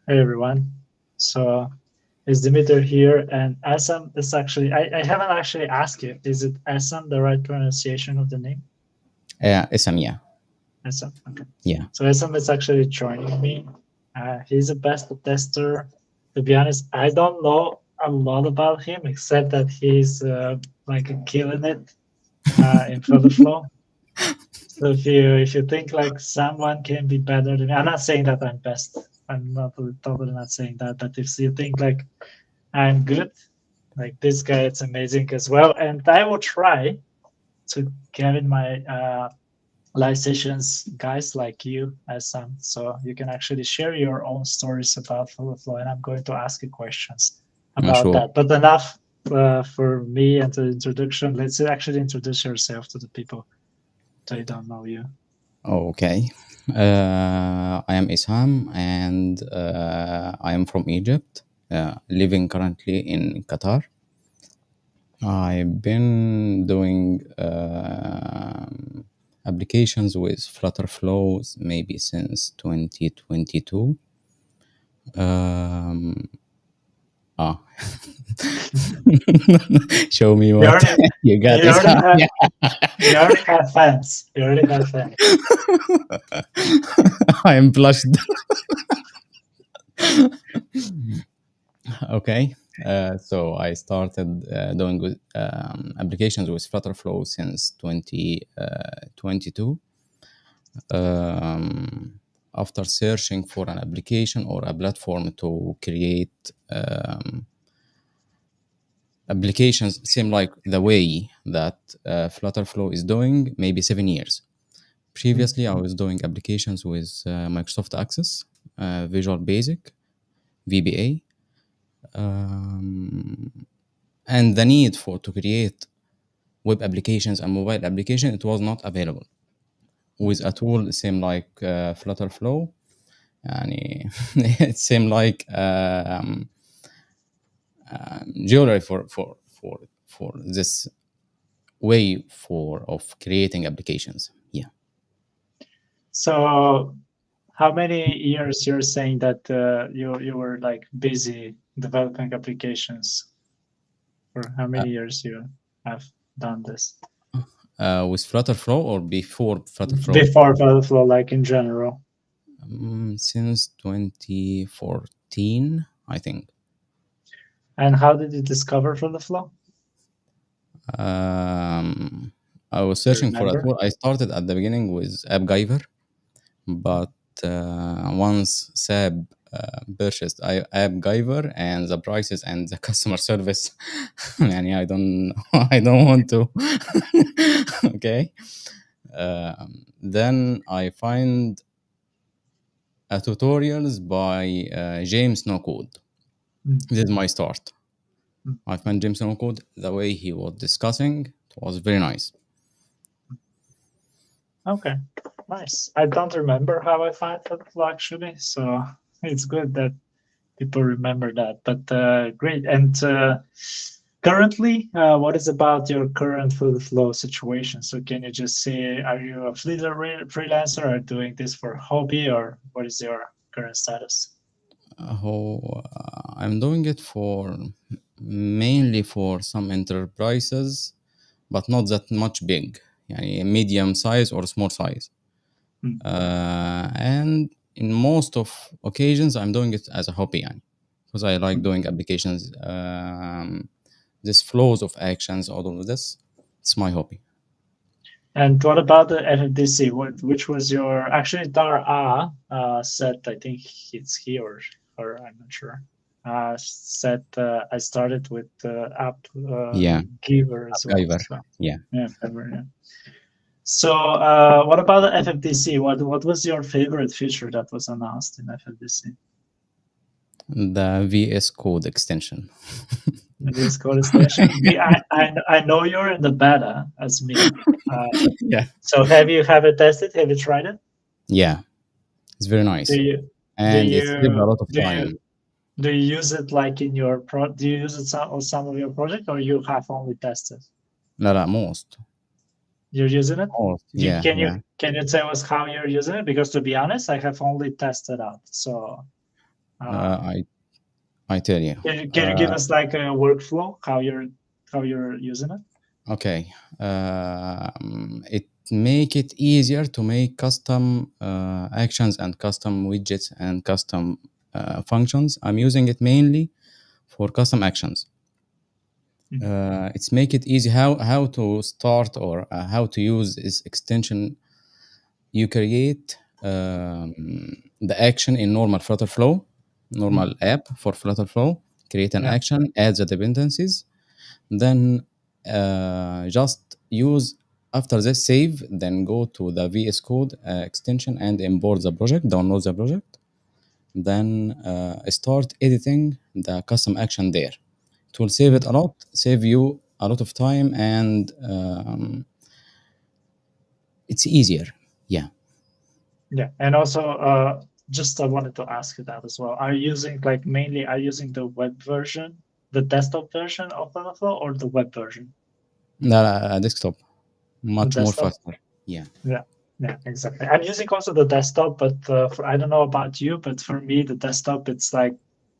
Hey everyone. So it's Dimitar here, and Isam is actually I haven't actually asked you. Is it Isam the right pronunciation of the name? Isam, yeah. Isam. Okay. Yeah. So Isam is actually joining me. He's a best tester. To be honest, I don't know a lot about him except that he's like killing it in further flow. So if you think like someone can be better than me, I'm not saying that I'm best. I'm not totally not saying that. But if you think like I'm good. Like this guy, it's amazing as well. And I will try to get in my live sessions, guys like you, as some, so you can actually share your own stories about Flow. And I'm going to ask you questions about Sure. that. But enough for me and the introduction. Let's actually introduce yourself to the people they don't know you. Okay. I am Isam, and I am from Egypt, living currently in Qatar. I've been doing applications with Flutter Flows maybe since 2022. Um, ah, show me You what already, you got, you already Isam. have, you already have fans. You already have fans. I am blushed. Okay. So I started doing applications with Flutterflow since 2022. After searching for an application or a platform to create applications, seem like the way that Flutterflow is doing, maybe 7 years. Previously, I was doing applications with Microsoft Access, Visual Basic, VBA, and the need for to create web applications and mobile application, it was not available with a tool same like Flutterflow. يعني it seemed like jewelry for this way for of creating applications. Yeah. So how many years you're saying that you were like busy developing applications? For how many years you have done this With Flutterflow or before Flutterflow? before Flow, like in general? Since 2014, I think. And how did you discover Flow? I was Do you searching for a remember? tool. I started at the beginning with AppGyver, but once SAP purchased AppGyver and the prices and the customer service, يعني I don't I don't want to. Okay. Then I find a tutorials by James No Code. Mm, This is my start. mm. I found James No Code. The way he was discussing, it was very nice. Okay, nice. I don't remember how I found Flow actually, so it's good that people remember that. But great. And currently, what is about your current Flow situation? So can you just say, are you a freelancer or doing this for hobby, or what is your current status? I'm doing it for mainly for some enterprises, but not that much big. يعني medium size or small size. Mm, And in most of occasions, I'm doing it as a hobby, يعني, because I like mm. doing applications. This flows of actions, all of this, it's my hobby. And what about the FFDC? Which was your actually Dara said? I think it's he or I'm not sure. Said I started with app Yeah, giver as well. Giver. So Yeah. yeah, Fiverr, yeah. So what about the FFDC? What was your favorite feature that was announced in FFDC? The VS Code extension. VS Code extension. I know you're in the beta as me. Uh, Yeah. so have you tested? Have you tried it? Yeah, it's very Do nice. you do And it saves a you lot of do you time. do you use it like in your do you use it on some of your project or you have only tested? لا لا, most. You're using it? Most. Yeah, yeah. Can you tell us how you're using it? Because to be honest, I have only tested out. So Uh, I tell you. can you give us like a workflow how you're using it? Okay. It make it easier to make custom actions and custom widgets and custom functions. I'm using it mainly for custom actions. Mm, It's make it easy how to start or how to use this extension. You create the action in normal Flutter Flow, mm, normal app for Flutter Flow. Create an yeah. action, add the dependencies, then just use after this save, then go to the VS Code extension and import the project, download the project, then start editing the custom action there. It will save it Mm, a lot, save you a lot of time, and it's easier. Yeah. yeah. And also, just I wanted to ask you that as well. Are you using like mainly are you using the web version, the desktop version of Flow, or the web version? The desktop, The much more desktop. faster. Yeah. Yeah, yeah, exactly. I'm using also the desktop, but I don't know about you, but for me, the desktop it's like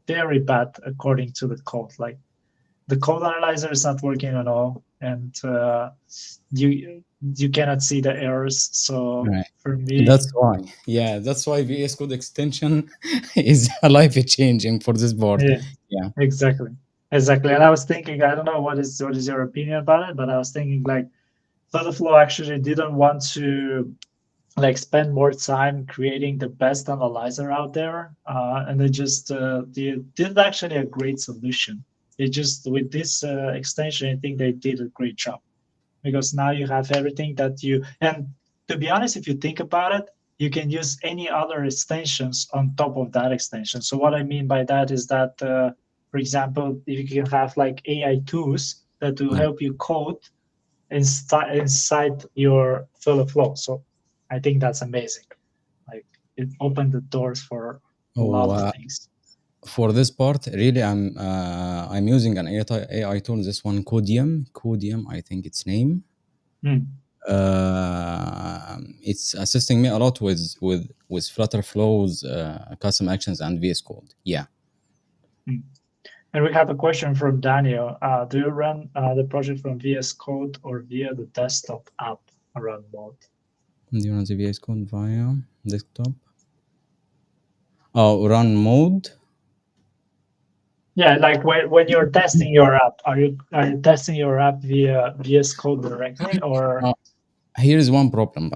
very bad according to the code. Like the code analyzer is not working at all, and you cannot see the errors. So Right. for That's me, why. Yeah, that's why VS Code extension is life changing for this board. yeah, Yeah. exactly, exactly. And I was thinking, I don't know what is your opinion about it, but I was thinking like Flow actually didn't want to like spend more time creating the best analyzer out there, and they did actually a great solution. They just with this extension, I think they did a great job because now you have everything that you and to be honest, if you think about it, you can use any other extensions on top of that extension. So what I mean by that is that, for example, if you can have like AI tools that will Yeah. help you code inside your flow. So I think that's amazing. Like it opened the doors for a Oh, lot of things. for this part, really, I'm using an AI tool. This one, Codium, I think its name. Mm, It's assisting me a lot with Flutter Flows, custom actions, and VS Code. Yeah. mm. And we have a question from Daniel. Do you run the project from VS Code or via the desktop app around mode? Do you run the VS Code via desktop? Oh, run mode. Yeah, like when you're testing your app, are you testing your app via VS Code directly or? Uh, Here is one problem.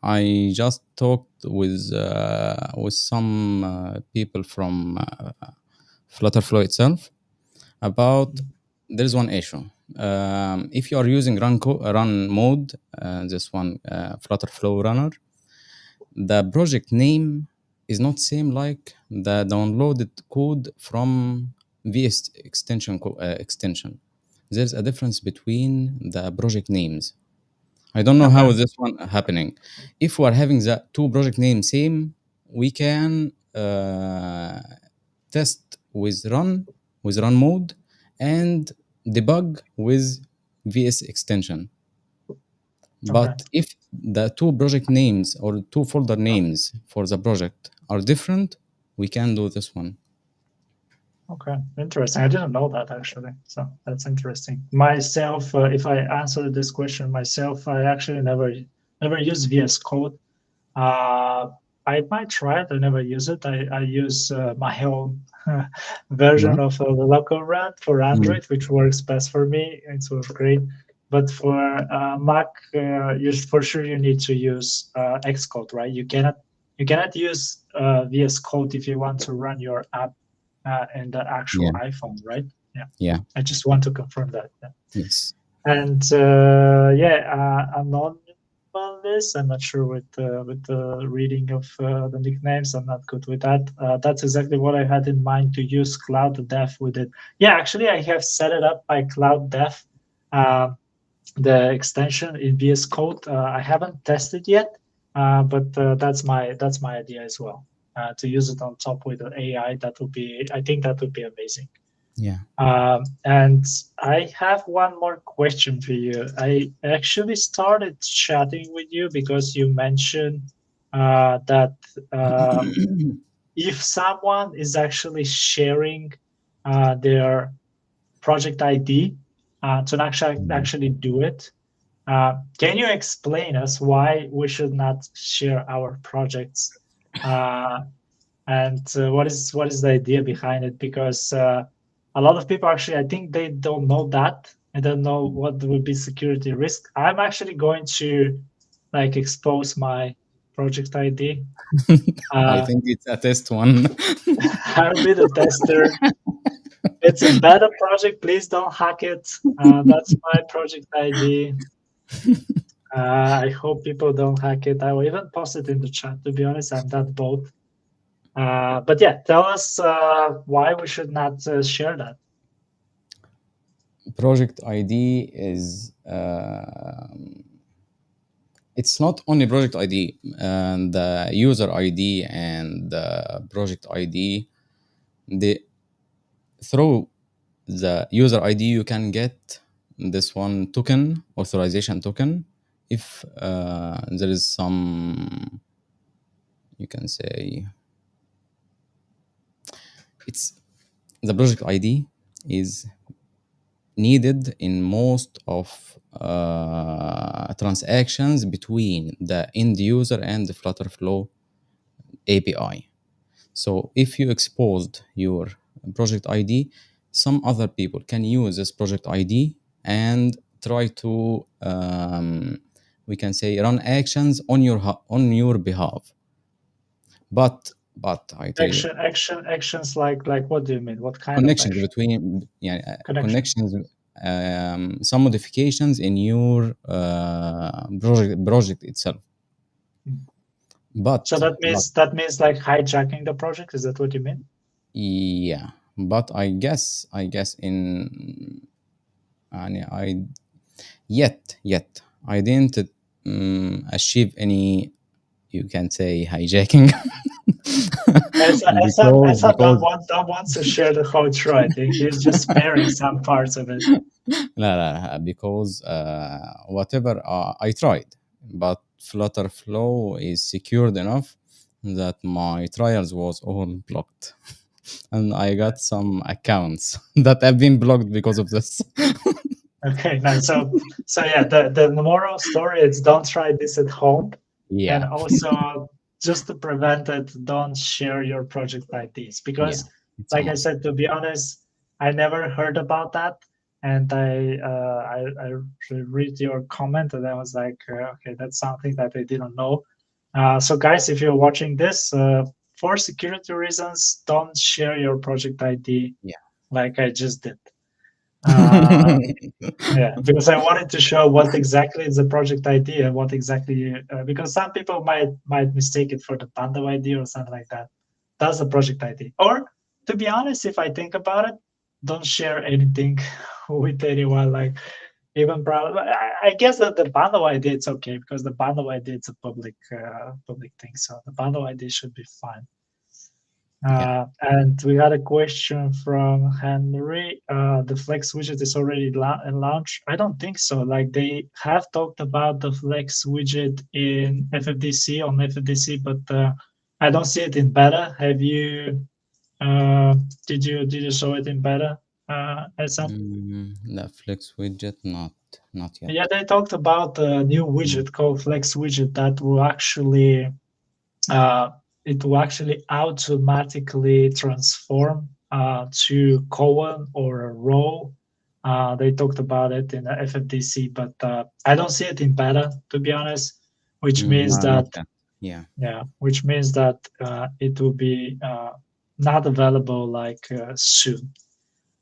I just talked with some people from Flutterflow itself about there's one issue. If you are using run mode, this one Flutterflow runner, the project name is not same like the downloaded code from VS extension. There's a difference between the project names. I don't know how Okay, is this one happening. If we are having the two project names same, we can test with run mode and debug with VS extension. okay. But if the two project names or two folder names for the project are different, we can do this one. Okay, interesting. I didn't know that actually. So that's interesting. Myself, if I answer this question myself, I actually never use VS Code. Uh, I might try it. I never use it. I use my own version Yeah. of the local RAD for Mm. Android, which works best for me. It's works great. But for Mac, for sure you need to use Xcode, right? You cannot use VS Code if you want to run your app in the actual Yeah. iPhone, right? Yeah. Yeah. I just want to confirm that. Yeah. Yes. And yeah, anonymous. I'm not sure with the reading of the nicknames. I'm not good with that. That's exactly what I had in mind to use Cloud Dev with it. Yeah, actually, I have set it up by Cloud Dev, uh, the extension in VS Code. I haven't tested yet, but that's my idea as well. To use it on top with the AI, that would be. I think that would be amazing. Yeah. And I have one more question for you. I actually started chatting with you because you mentioned that if someone is actually sharing their project ID to Mm. actually do it, can you explain us why we should not share our projects? Uh, and what is the idea behind it? Because a lot of people actually, I think they don't know that. I don't know what would be security risk. I'm actually going to like expose my project ID. I Uh, think it's a test one. I'll be the tester. It's a beta project. Please don't hack it. That's my project ID. I hope people don't hack it. I will even post it in the chat. To be honest, I'm that bold. But yeah, tell us why we should not share that. Project ID is it's not only project ID and the user ID and the project ID. The through the user ID you can get this one token, authorization token, if there is some, you can say, it's the project ID is needed in most of transactions between the end user and the Flutter Flow API. So if you exposed your project ID, some other people can use this project ID and try to, we can say, run actions on on your behalf. But I tell you, Actions like what do you mean? What kind of connections action? between, yeah, Connection. connections, some modifications in your project itself. Mm. So But that means like hijacking the project. Is that what you mean? yeah, but I guess in, I yet I didn't achieve any, you can say, hijacking. Esa Because don't want to share the whole truth. I think he's just sparing some parts of it. because whatever, I tried, but Flutter Flow is secured enough that my trials was all blocked, and I got some accounts that have been blocked because of this. Okay, nice. So yeah, the moral story is don't try this at home, and Yeah, also just to prevent it, don't share your project IDs yeah, because, it's a like I must. said, to be honest, I never heard about that, and I read your comment and I was like, okay, that's something that I didn't know. So guys, if you're watching this, for security reasons, don't share your project ID Yeah. like I just did. Uh, yeah, because I wanted to show what exactly is the project ID and what exactly because some people might mistake it for the bundle ID or something like that. That's the project ID. Or to be honest, if I think about it, don't share anything with anyone. Like even I guess that the bundle ID it's okay because the bundle ID it's a public thing, so the bundle ID should be fine. Yeah. And we had a question from Henry. The Flex widget is already in launch. I don't think so. Like they have talked about the Flex widget in FFDC on FFDC, but I don't see it in beta. Have you? Uh, did you show it in beta, Esam? The Flex widget, not yet. Yeah, they talked about a new Mm. widget called Flex widget that will actually uh, it will actually automatically transform to colon or a row. They talked about it in the FFDC, but I don't see it in beta, to be honest. Which means No, not that yet. Yeah. which means that it will be not available like soon.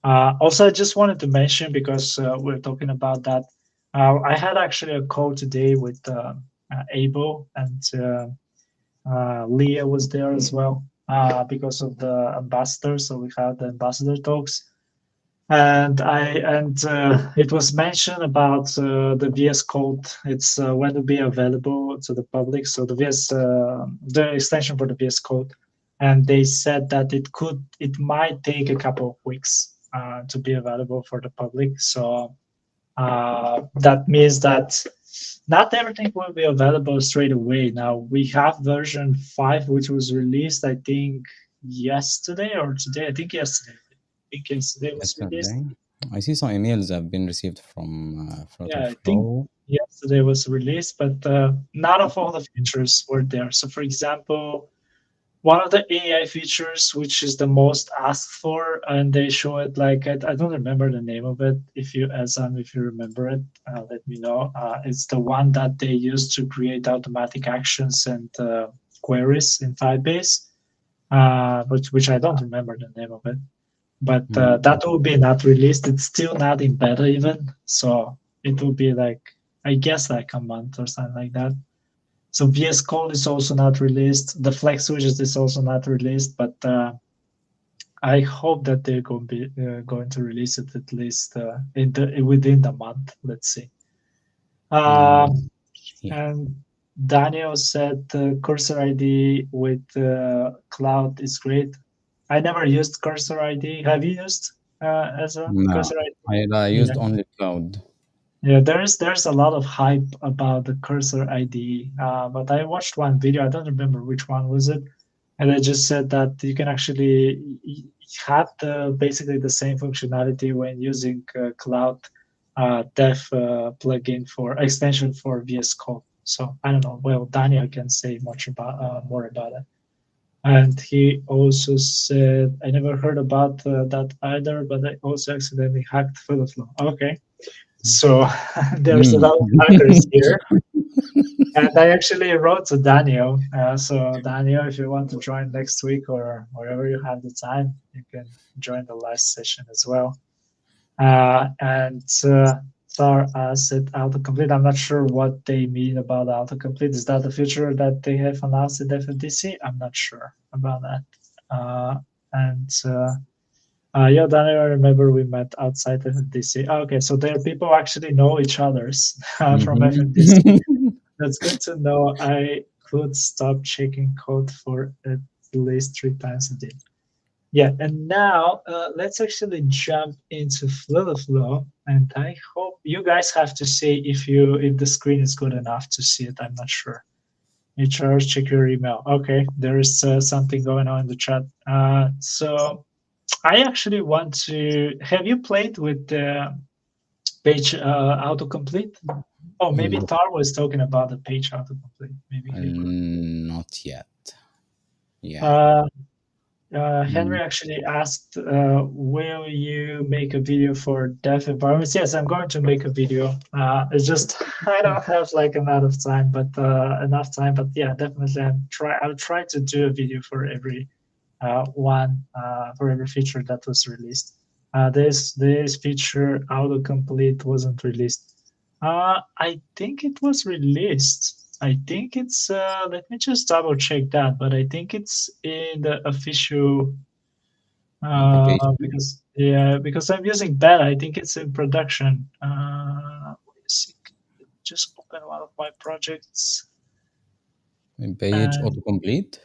Also, I just wanted to mention because we're talking about that. I had actually a call today with Abel and Leah was there as well because of the ambassador. So we had the ambassador talks, and it was mentioned about the VS Code. It's when to be available to the public. So the extension for the VS Code, and they said that it might take a couple of weeks to be available for the public. So that means that not everything will be available straight away. Now we have version 5, which was released, I think, yesterday or today. I think yesterday. I think yesterday was released. Yesterday, I see some emails have been received from Flutter Yeah, I think Flow. yesterday was released, but not of all the features were there. So, for example, one of the AI features, which is the most asked for, and they show it like I don't remember the name of it. If you, Azam, if you remember it, let me know. It's the one that they use to create automatic actions and queries in Firebase, which I don't remember the name of it. But Mm, that will be not released. It's still not in beta even, so it will be like I guess like a month or something like that. So VS Code is also not released. The Flex widget is also not released, but I hope that they're going to release it at least within the month. Let's see. mm, Um, yeah. and Daniel said Cursor ID with Cloud is great. I never used Cursor ID. Have you used as a No, Cursor ID? I Yeah. used only Cloud. Yeah, there's a lot of hype about the Cursor IDE, but I watched one video. I don't remember which one was it, and they just said that you can actually have basically the same functionality when using Cloud Dev plugin for extension for VS Code. So I don't know. Well, Daniel can say much about more about it. And he also said, I never heard about that either, but I also accidentally hacked Flow. Okay. So there's a Mm. lot of hackers here. And I actually wrote to Daniel. So, Daniel, if you want to join next week or wherever you have the time, you can join the live session as well. And Star said autocomplete. I'm not sure what they mean about autocomplete. Is that the feature that they have announced at FFDC? I'm not sure about that. And yeah, Daniel, I remember we met outside FFDC. Okay, so there people actually know each other's from FFDC. Mhm. That's good to know. I could stop checking code for at least 3 times a day. Yeah, and now let's actually jump into Flow, and I hope you guys have to say if the screen is good enough to see it. I'm not sure. HR, check your email. Okay, there is something going on in the chat. So I actually want to. Have you played with the page autocomplete? Oh, maybe Mm, Tar was talking about the page autocomplete. Maybe he could. not yet. Yeah. Uh, Mm, Henry actually asked, "Will you make a video for dev environments?" Yes, I'm going to make a video. It's just I don't have like amount of time, but enough time. But yeah, definitely, I'll try to do a video for every one for every feature that was released. This feature autocomplete wasn't released. I think it was released. I think it's. Let me just double check that, but I think it's in the official. application. Because yeah, because I'm using beta. I think it's in production. Wait a second. Just open one of my projects. Page And autocomplete.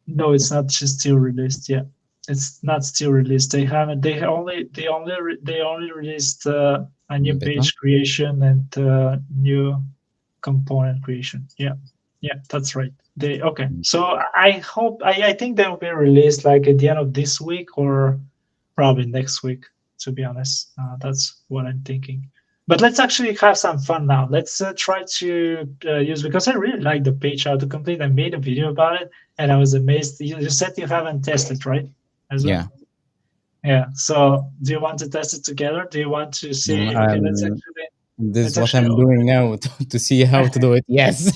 no, it's not just still released yet. It's not still released. They haven't. They only released a new Beta. page creation and new component creation. Yeah, yeah, that's right. They okay. So I hope I think they will be released like at the end of this week or probably next week. To be honest, that's what I'm thinking. But let's actually have some fun now. Let's try to use because I really like the page autocomplete. I made a video about it and I was amazed. You said you haven't tested, right? As well. Yeah. Yeah. So do you want to test it together? Do you want to Mm, see? Okay, this let's is what actually I'm open. doing now to see how to do it. Yes,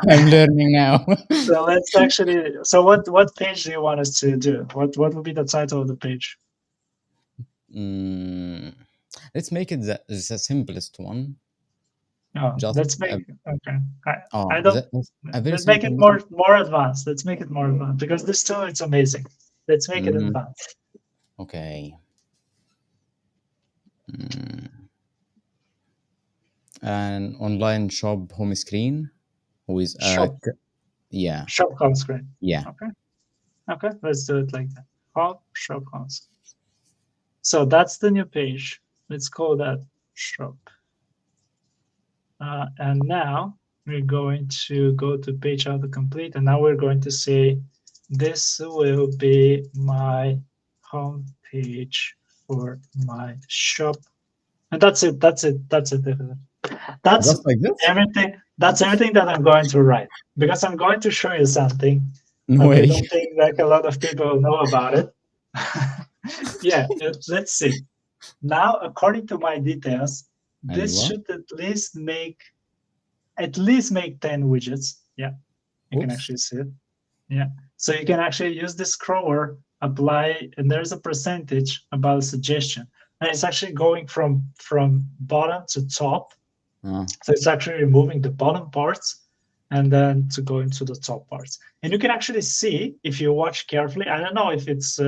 I'm learning now. So let's actually. So what page do you want us to do? What will be the title of the page? Mm, let's make it the simplest one. Oh, Just let's make a, okay. I oh, don't. a very Let's make simple it one. more advanced. Let's make it more advanced because this tool is amazing. Let's make it Mhm. advanced. Okay. Mm, an online shop home screen with a Shop yeah, shop home screen. yeah. Okay. Okay. Let's do it like that. Home shop home screen. So that's the new page. Let's call that shop. And now we're going to go to page autocomplete, and now we're going to say this will be my home page for my shop, and that's it. That's it. That's it. That's Just like this? everything. That's everything that I'm going to write because I'm going to show you something No that I way. don't think like a lot of people know about it. Yeah, let's see. Now, according to my details, this أيوة. should at least make 10 widgets. Yeah, you can Oops. actually see it. Yeah. So you can actually use this scroller, apply, and there's a percentage about a suggestion. And it's actually going from bottom to top. Uh, So it's actually removing the bottom parts and then to go into the top parts. And you can actually see if you watch carefully. I don't know if it's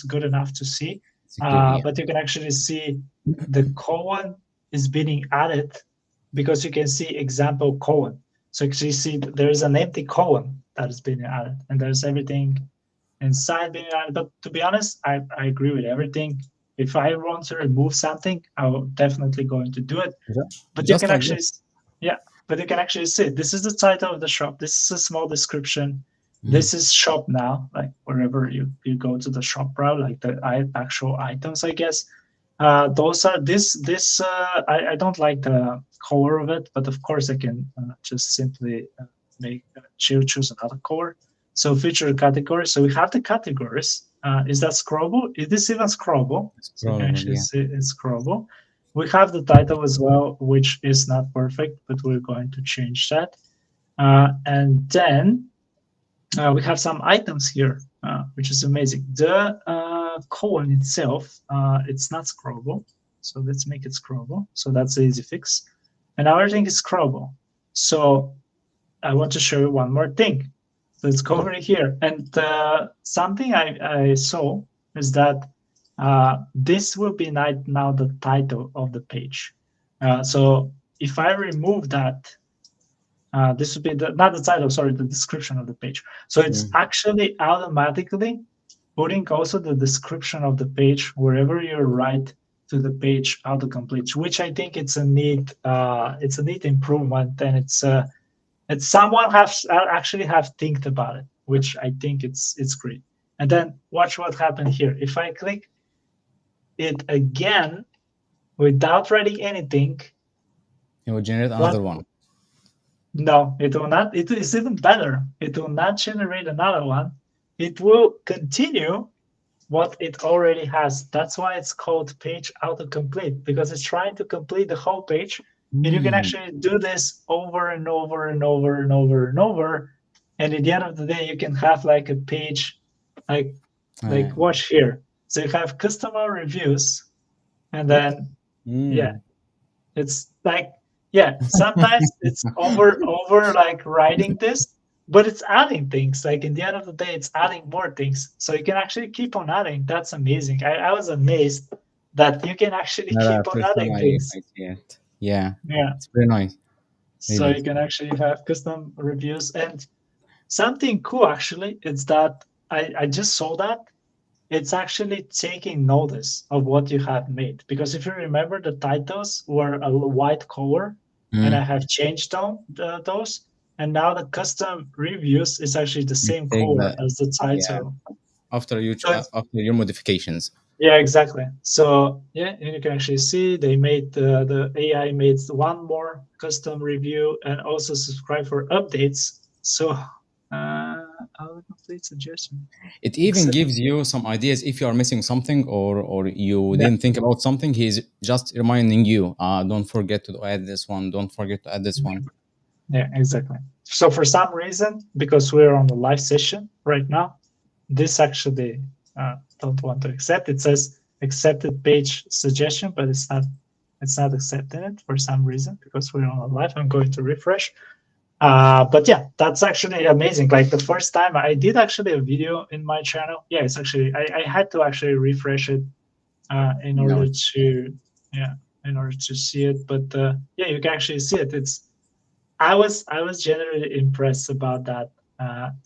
good enough to see, it's clear, yeah. but you can actually see the colon is being added because you can see example colon. So you see there is an empty colon that is being added, and there's everything inside being added. But to be honest, I agree with everything. If I want to remove something, I'm definitely going to do it. But you Just can like actually, this. yeah, but you can actually see this is the title of the shop. This is a small description. Mm. This is shop now, like wherever you go to the shop route, like the actual items, I guess. Those are this. I don't like the color of it, but of course I can just simply make choose another color. So feature category. So we have the categories. Is that scrollable? Is this even scrollable? It's So you can probable, actually yeah. see it's scrollable. We have the title as well, which is not perfect, but we're going to change that. And then we have some items here, which is amazing. The colon itself, it's not scrollable. So let's make it scrollable. So that's the easy fix. And everything is scrollable. So I want to show you one more thing. Let's go over here. And something I saw is that this will be now the title of the page. So if I remove that, this would be not the title, sorry, the description of the page. So it's Mm. actually automatically putting also the description of the page wherever you write to the page autocomplete, which I think it's a neat improvement, and it's someone has actually have think about it, which I think it's great. And then watch what happened here. If I click it again without writing anything, It will generate what? another one. No, it will not. It is even better. It will not generate another one. It will continue what it already has. That's why it's called page autocomplete, because it's trying to complete the whole page. And you can Mm. actually do this over and over and over and over and over. And at the end of the day, you can have like a page, like Uh, watch here. So you have customer reviews, and oops. then yeah, Mm. it's like, yeah, sometimes it's over like writing this, but it's adding things. Like in the end of the day, it's adding more things. So you can actually keep on adding. That's amazing. I was amazed that you can actually Not keep the on first time adding things. I see it. Yeah, Yeah. it's very nice, So really. you can actually have custom reviews. And something cool actually is that I just saw that it's actually taking notice of what you have made. Because if you remember, the titles were a white color, and I Mm. have changed those. And now the custom reviews is actually the You same take color that, as the yeah, title. So it's, after your modifications. yeah, exactly. So yeah, and you can actually see they made the AI made one more custom review and also subscribe for updates. So I'll complete suggestion. It even Except, gives you some ideas if you are missing something or you yeah, didn't think about something. He's just reminding you, don't forget to add this one. Don't forget to add this one. yeah, exactly. So for some reason, because we're on the live session right now, this actually don't want to accept. It says accepted page suggestion, but it's not accepting it for some reason because we're on a live. I'm going to refresh. But yeah, that's actually amazing. Like the first time I did actually a video in my channel. Yeah, it's actually I had to actually refresh it in No, order it's to yeah in order to see it. But yeah, you can actually see it. It's I was generally impressed about that,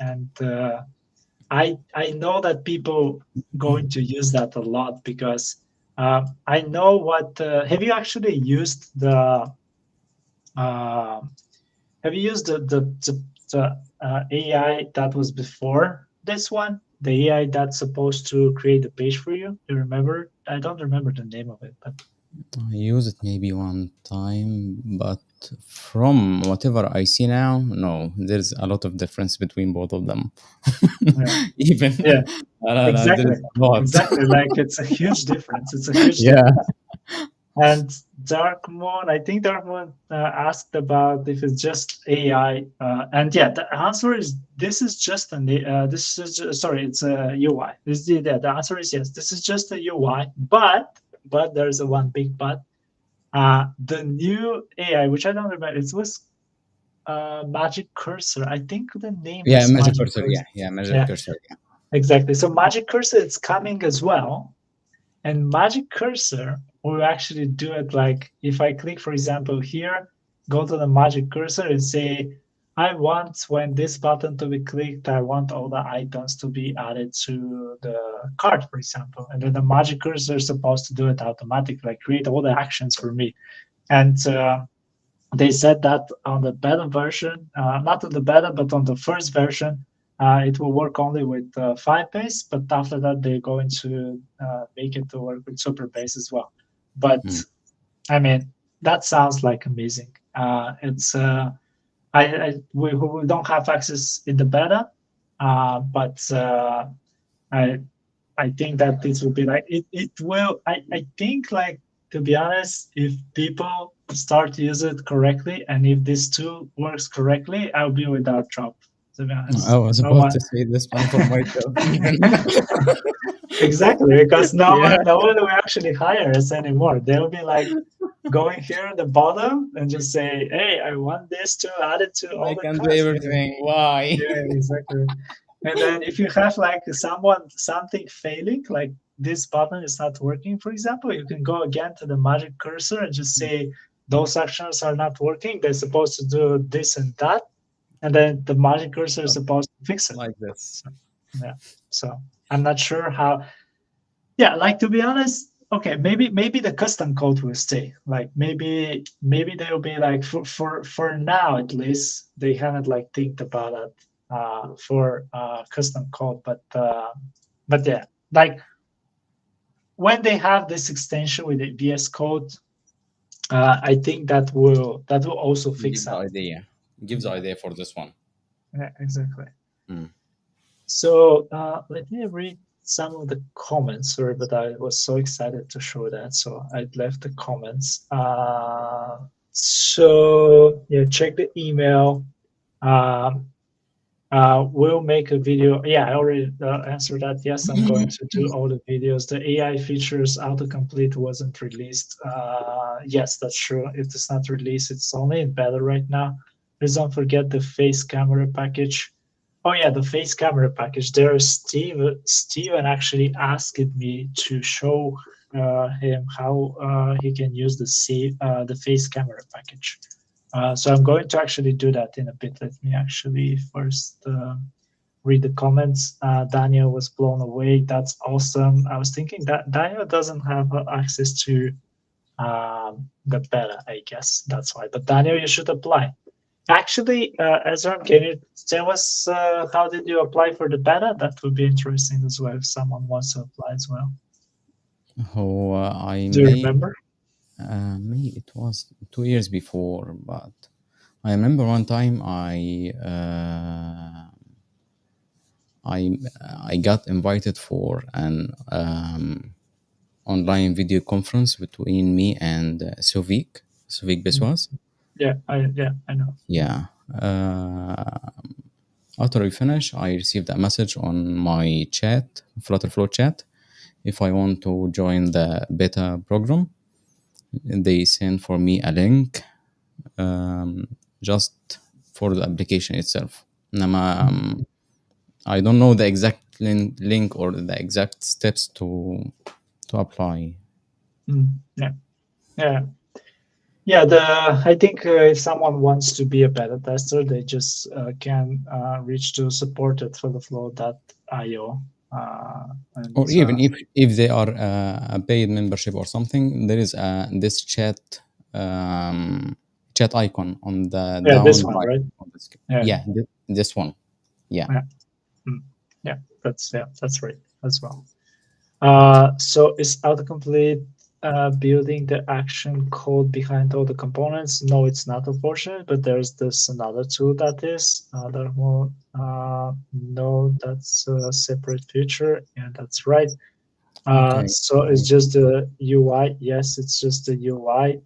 and I know that people going to use that a lot because I know what. Have you actually used Um, have you used the AI that was before this one? The AI that's supposed to create the page for you. Do you remember? I don't remember the name of it, but I use it maybe one time, but from whatever I see now, no, there's a lot of difference between both of them. yeah, Even yeah, there exactly, is a lot. exactly. Like it's a huge difference. It's a huge Yeah, difference. And Dark Moon, I think Dark Moon asked about if it's just AI, and yeah, the answer is this is just this is sorry, it's a UI. The answer is yes. This is just a UI, but there's a one big but. The new AI, which I don't remember, it was Magic Cursor. I think the name yeah, was magic Magic cursor. Cursor. Yeah, magic Yeah, cursor. exactly. So Magic Cursor is coming as well, and Magic Cursor will actually do it like if I click, for example, here, go to the Magic Cursor and say, I want when this button to be clicked, I want all the items to be added to the cart, for example. And then the Magic Cursor is supposed to do it automatically, like create all the actions for me. And they said that on the beta version, not on the beta, but on the first version, it will work only with 5 base, but after that, they're going to make it to work with super base as well. But Mm. I mean, that sounds like amazing. It's we don't have access in the beta, but I I think that this will be like it will I think like to be honest, if people start to use it correctly and if this tool works correctly, I'll be without job, to be I honest. was No about one to say this one for myself, even. exactly because Yeah, no one will actually hire us anymore. They'll be like going here at the bottom and just say, hey, I want this to add it to all I the can do cards. everything. Why? Yeah, exactly. And then if you have like something failing, like this button is not working, for example, you can go again to the magic cursor and just say those actions are not working. They're supposed to do this and that, and then the magic cursor is supposed to fix it. Like this. So, yeah. So I'm not sure how. Yeah, like to be honest, okay, maybe the custom code will stay. Like maybe they'll be like for now at least they haven't like think about it for custom code, but yeah, like when they have this extension with the VS Code, I think that will also Give fix the that. idea. Give the Yeah, idea for this one. yeah, exactly. Mm. So let me read some of the comments. Sorry, but I was so excited to show that, so I left the comments. So yeah, check the email. Um, we'll make a video. Yeah, I already answered that. Yes, I'm going to do all the videos. The AI features autocomplete wasn't released. Yes, that's true. It is not released. It's only in beta right now. Please don't forget the face camera package. Oh yeah, the face camera package. There, Steven actually asked me to show him how he can use the face camera package. So I'm going to actually do that in a bit. Let me actually first read the comments. Daniel was blown away. That's awesome. I was thinking that Daniel doesn't have access to the beta, I guess. That's why. But Daniel, you should apply. Actually, Ezra, can you tell us how did you apply for the beta? That would be interesting as well if someone wants to apply as well. Oh, I Do you made remember? maybe it was 2 years before, but I remember one time I I got invited for an online video conference between me and Sovik Mm. Biswas. Yeah, I know. Yeah. After we finish, I received a message on my chat, Flutterflow chat, if I want to join the beta program. They send for me a link um, just for the application itself. Mm. I don't know the exact link or the exact steps to apply. Yeah, yeah. Yeah, I think if someone wants to be a beta tester, they just can reach to support for the flow.io. And Or even if they are a paid membership or something, there is this chat. Um, chat icon on the Yeah, this down one, right right? of the screen. Yeah, Yeah, this one. Yeah. yeah, mm, yeah. That's right as well. So is autocomplete building the action code behind all the components? No, it's not, unfortunately, but there's this another tool that is that will no, that's a separate feature, and that's right. Okay. So it's just the UI. Yes, it's just the UI.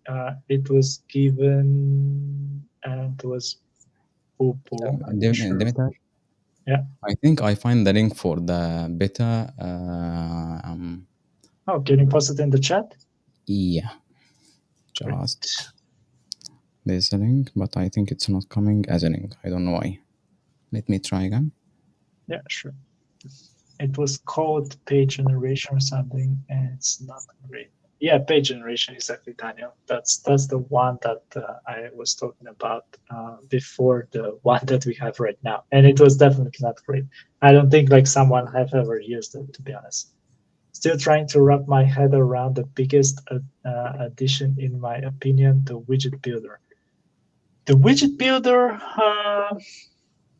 It was given and it was Popo. I'm not sure. Dimitar, Yeah. I think I find the link for the beta. Oh, can you post it in the chat? Yeah, Great. just there's a link, but I think it's not coming as a link. I don't know why. Let me try again. Yeah, sure. It was called page generation or something, and it's not great. Yeah, page generation, exactly, Daniel. That's the one that I was talking about before the one that we have right now, and it was definitely not great. I don't think like someone have ever used it, to be honest. Still trying to wrap my head around the biggest addition, in my opinion, the widget builder. The widget builder,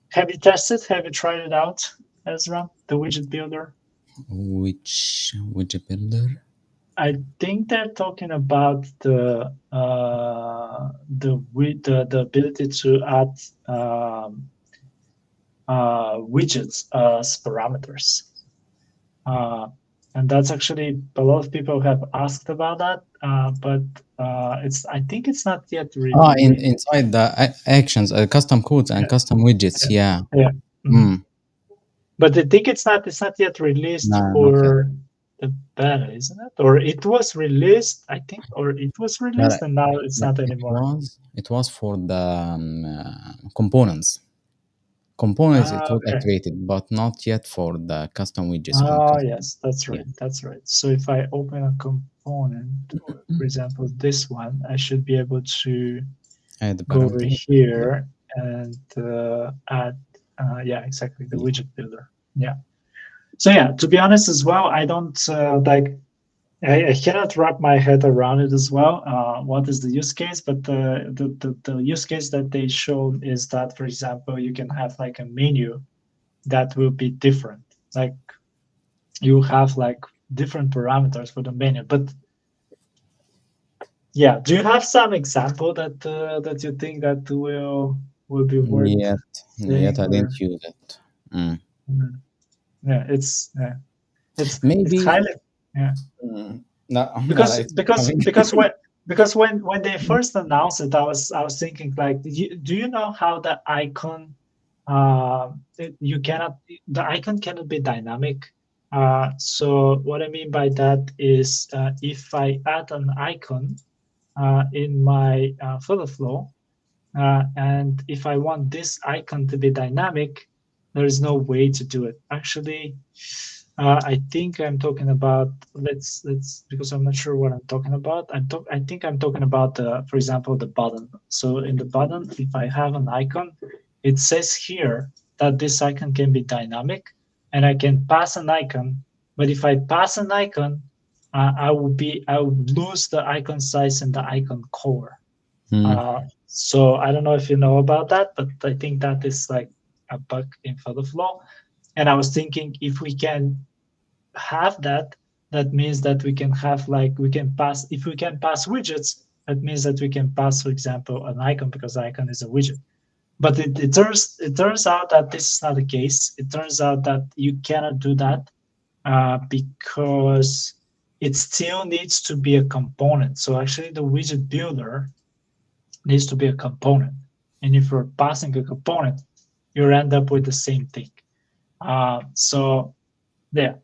have you tested? Have you tried it out, Ezra? The widget builder? Which builder? I think they're talking about the ability to add um, widgets as parameters. Uh, and that's actually a lot of people have asked about that, but it's I think it's not yet Inside the actions, custom codes and yeah, custom widgets. yeah, Yeah. yeah. Mhm. Mm. But I think it's not yet released No, not yet. for the beta, isn't it? Or it was released, I think, or it was No, no, released and now it's no, not it anymore. was it was for the components. Components it Ah, was okay. activated, but not yet for the custom widgets and Ah, custom. yes, that's Yeah. right. That's right. So if I open a component, or for example, this one, I should be able to Add the go over parameter. here and add, yeah, exactly, the Yeah. widget builder. Yeah. So yeah, to be honest as well, I don't like I cannot wrap my head around it as well. What is the use case? But the use case that they showed is that, for example, you can have like a menu that will be different. Like you have like different parameters for the menu. But yeah, do you have some example that you think that will be worth Yet, yet saying? I Or didn't use it. Mm. mm, yeah, it's Maybe. highly yeah. No, no, because it's because coming. because when when they first announced it, I was thinking like, do you know how the icon you cannot the icon cannot be dynamic. So what I mean by that is if I add an icon in my photo flow, and if I want this icon to be dynamic, there is no way to do it. Actually, I think I'm talking about let's because I'm not sure what I'm talking about. I think I'm talking about for example, the button. So in the button, if I have an icon, it says here that this icon can be dynamic, and I can pass an icon. But if I pass an icon, I would lose the icon size and the icon color. Mm. So I don't know if you know about that, but I think that is like a bug in Flow. And I was thinking if we can have that, that means that we can have like we can pass if we can pass widgets, that means that we can pass, for example, an icon because the icon is a widget. But it turns out that this is not the case. It turns out that you cannot do that because it still needs to be a component. So actually, the widget builder needs to be a component. And if you're passing a component, you end up with the same thing. So there,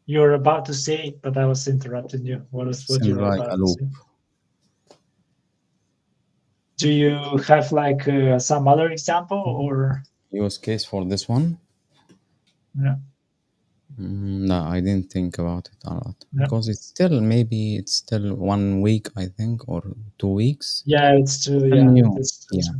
you're about to say, but I was interrupting you. What you Seems were like about a to loop. say? Do you have like some other example or Use case for this one? yeah, No, I didn't think about it a lot yeah, because it's still 1 week, I think, or 2 weeks. yeah? It's too And yeah. new. It's Yeah.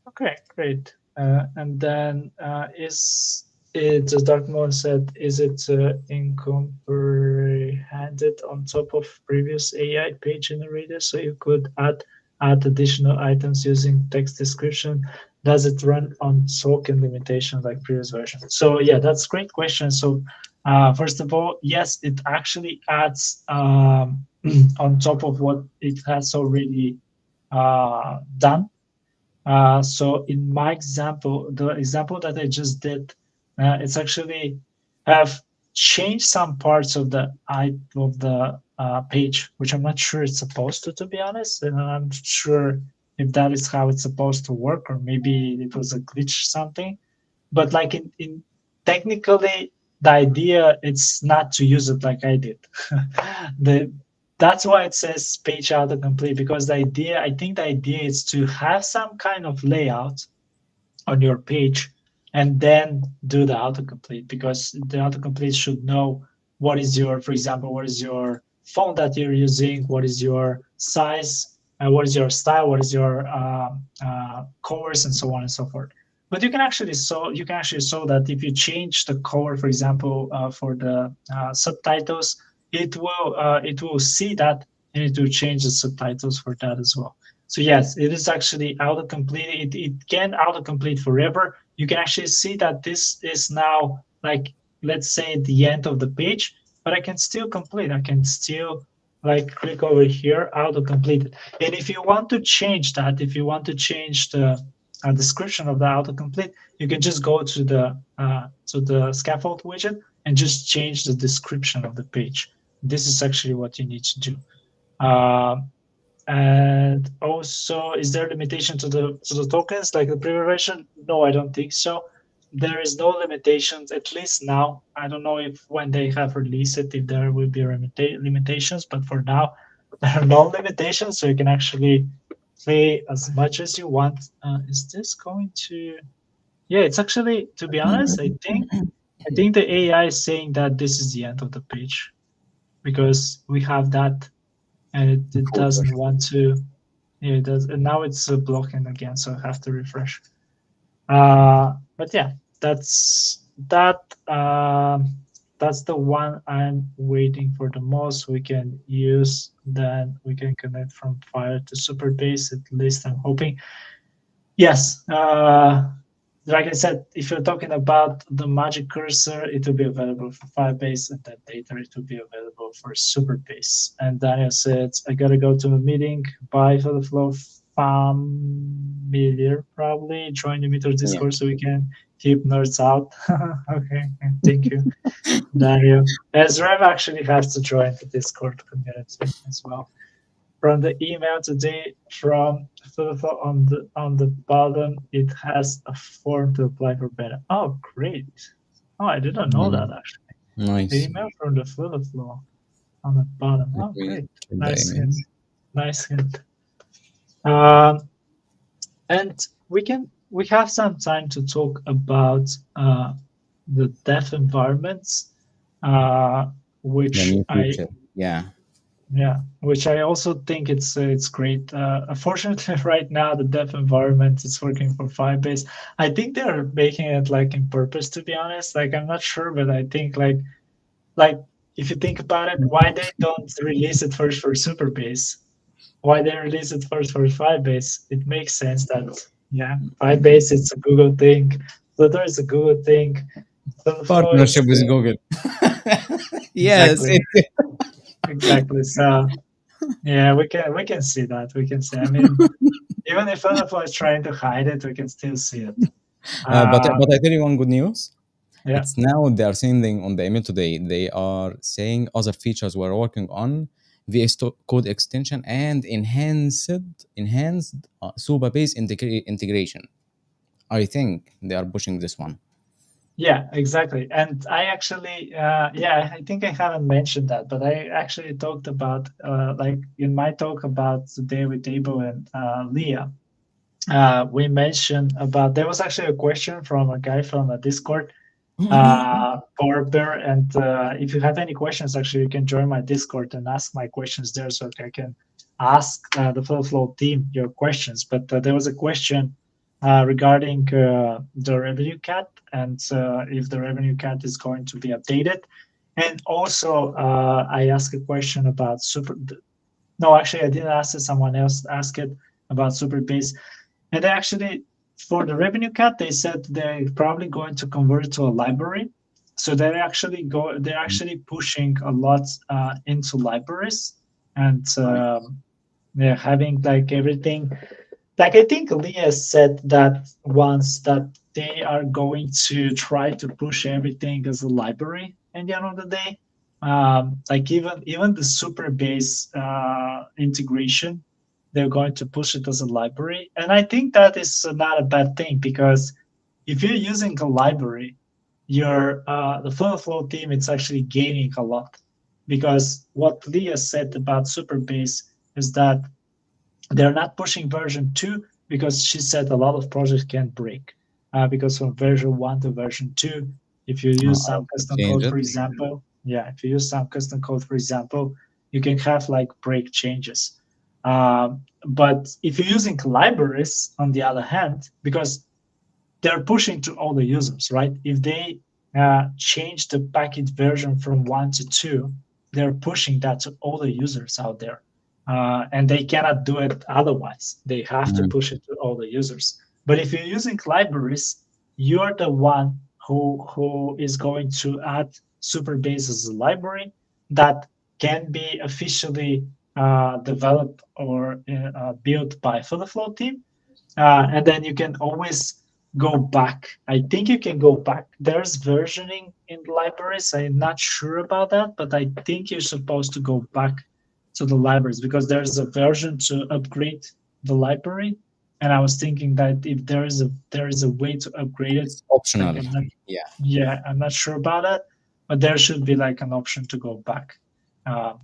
okay, great. And then is it, as Darkmoon said, is it incomprehended on top of previous AI page generators? So you could add add additional items using text description? Does it run on token limitations like previous versions? So yeah, that's a great question. So first of all, yes, it actually adds on top of what it has already done. So in my example, the example that I just did, it's actually have changed some parts of the page, which I'm not sure it's supposed to be honest, and I'm not sure if that is how it's supposed to work, or maybe it was a glitch something. But like in technically, the idea it's not to use it like I did. the That's why it says page autocomplete, because the idea, I think the idea is to have some kind of layout on your page and then do the autocomplete, because the autocomplete should know what is your, for example, what is your font that you're using, what is your size, what is your style, what is your colors, and so on and so forth. But you can actually show that if you change the color, for example, for the subtitles, it will see that, and it will change the subtitles for that as well. So yes, it is actually autocomplete. It can autocomplete forever. You can actually see that this is now like, let's say, the end of the page, but I can still complete. I can still like click over here, autocomplete it. And if you want to change that, if you want to change the description of the autocomplete, you can just go to the scaffold widget and just change the description of the page. This is actually what you need to do. Uh, and also, is there a limitation to the tokens like the previous version? No, I don't think so. There is no limitations, at least now. I don't know if when they have released it, if there will be limitations, but for now, there are no limitations, so you can actually play as much as you want. Is this going to? Yeah, it's actually, to be honest, I think the AI is saying that this is the end of the page because we have that, and it Folder. doesn't want to. Yeah, it does, and now it's blocking again, so I have to refresh. But yeah, that. That's the one I'm waiting for the most. We can use, then we can connect from Fire to Superbase. At least I'm hoping. Yes. Like I said, if you're talking about the Magic Cursor, it will be available for Firebase, and then later it will be available for Superbase. And Daniel said, I gotta go to a meeting. Bye for the flow. Familiar, probably. Join the Meter Yeah. Discord so we can keep nerds out. Okay, thank you, Daniel. Ezra actually has to join the Discord community as well. From the email today from Philippa, on the bottom, it has a form to apply for beta. Oh, great! Oh, I didn't know that Mm, actually. The nice. email from the Philippa on the bottom. Let Oh, me great! check the Nice email. hint. Nice hint. Um, and we have some time to talk about the dev environments, uh, The which new I feature. Yeah. Yeah, which I also think it's great. Unfortunately, right now the dev environment is working for Firebase. I think they're making it like in purpose, to be honest. Like I'm not sure, but I think like if you think about it, why they don't release it first for Superbase? Why they release it first for Firebase? It makes sense that yeah, Firebase it's a Google thing, Flutter is a Google thing, TensorFlow Partnership it's with Google. Yes. exactly exactly. So yeah, we can see that. We can see. I mean, even if Anapla is trying to hide it, we can still see it. But Uh, I tell you one good news. yeah, It's now they are saying on the email today. They are saying other features we're working on, VS Code extension and enhanced Supabase integration. I think they are pushing this one. yeah, exactly. And I actually, yeah, I think I haven't mentioned that, but I actually talked about, like in my talk about today with Abel and Leah, we mentioned about, there was actually a question from a guy from a Discord, Power Bear. And if you have any questions, actually, you can join my Discord and ask my questions there, so I can ask the Flow team your questions. But there was a question regarding the revenue cat, and if the revenue cat is going to be updated. And also, I asked a question about super. No, actually, I didn't ask it. Someone else asked it. about Superbase. And they actually, for the revenue cut, they said they're probably going to convert it to a library. So they're actually pushing a lot into libraries, and they're having like everything. Like I think Leah said that once, that they are going to try to push everything as a library at the end of the day. Like even the super base integration, they're going to push it as a library, and I think that is not a bad thing, because if you're using a library, your the flow team it's actually gaining a lot, because what Leah said about Superbase is that they're not pushing version 2, because she said a lot of projects can break, because from version 1 to version 2, if you use I some could custom change code, it. for example, yeah, if you use some custom code, for example, you can have like break changes. But if you're using libraries, on the other hand, because they're pushing to all the users, right? If they change the package version from 1 to 2, they're pushing that to all the users out there. And they cannot do it otherwise. They have to Mm, push it to all the users. But if you're using libraries, you're the one who is going to add Superbase as a library that can be officially developed or built by Flow team, and then you can always go back. I think you can go back. There's versioning in libraries. I'm not sure about that, but I think you're supposed to go back to the libraries, because there's a version to upgrade the library. And I was thinking that if there is a way to upgrade it, it's like optional. I'm not, Yeah. yeah, I'm not sure about that, but there should be like an option to go back. Uh,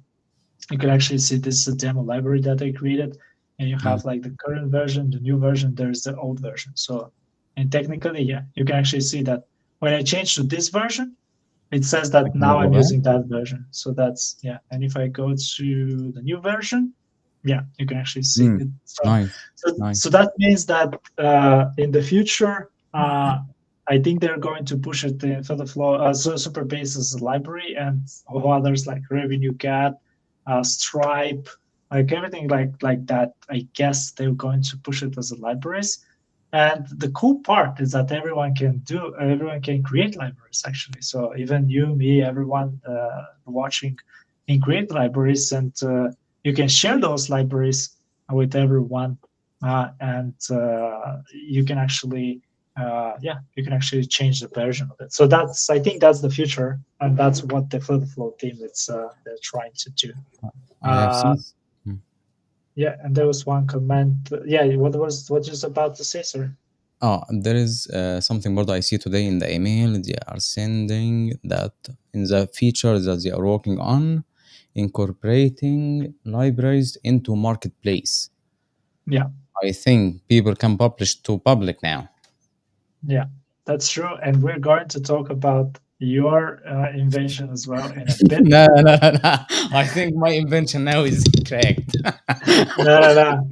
you can actually see this is a demo library that I created, and you Mm. have like the current version, the new version, there's the old version. So, and technically, yeah, you can actually see that when I change to this version, it says I that can now go I'm back. using that version. So that's, yeah. And if I go to the new version, yeah, you can actually see Mm. it. So, Nice. Nice. so that means that in the future, I think they're going to push it for the flow, so Superbase as a library, and others like Revenue Cat, Stripe, like everything like that. I guess they're going to push it as a libraries. And the cool part is that everyone can create libraries actually. So even you, me, everyone watching can create libraries, and you can share those libraries with everyone, and you can actually yeah, you can actually change the version of it. So that's, I think that's the future, and that's what the Flow team is they're trying to do. I have Uh, seen. Mm. yeah, and there was one comment. Yeah, what was about to say, sir? Oh, there is something more that I see today in the email. They are sending that in the feature that they are working on, incorporating libraries into marketplace. Yeah, I think people can publish to public now. yeah, that's true. And we're going to talk about your invention as well in a bit. No, no, no. I think my invention now is correct. No, no, no.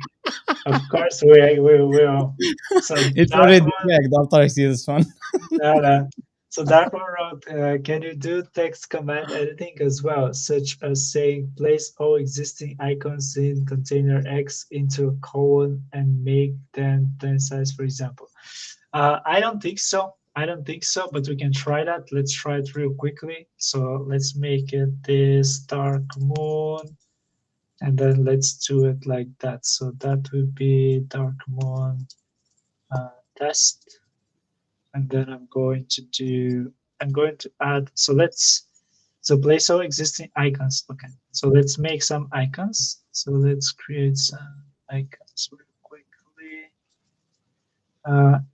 Of course, we will. So It's Dark already One, cracked after I see this one. no, no. So Dark One wrote, can you do text command editing as well, such as saying place all existing icons in container X into a colon and make them 10 size, for example? I don't think so. I don't think so, but we can try that. Let's try it real quickly. So let's make it this dark moon, and then let's do it like that. So that would be dark moon test, and then I'm going to add. So so place our existing icons. Okay. So let's make some icons. So let's create some icons real quickly.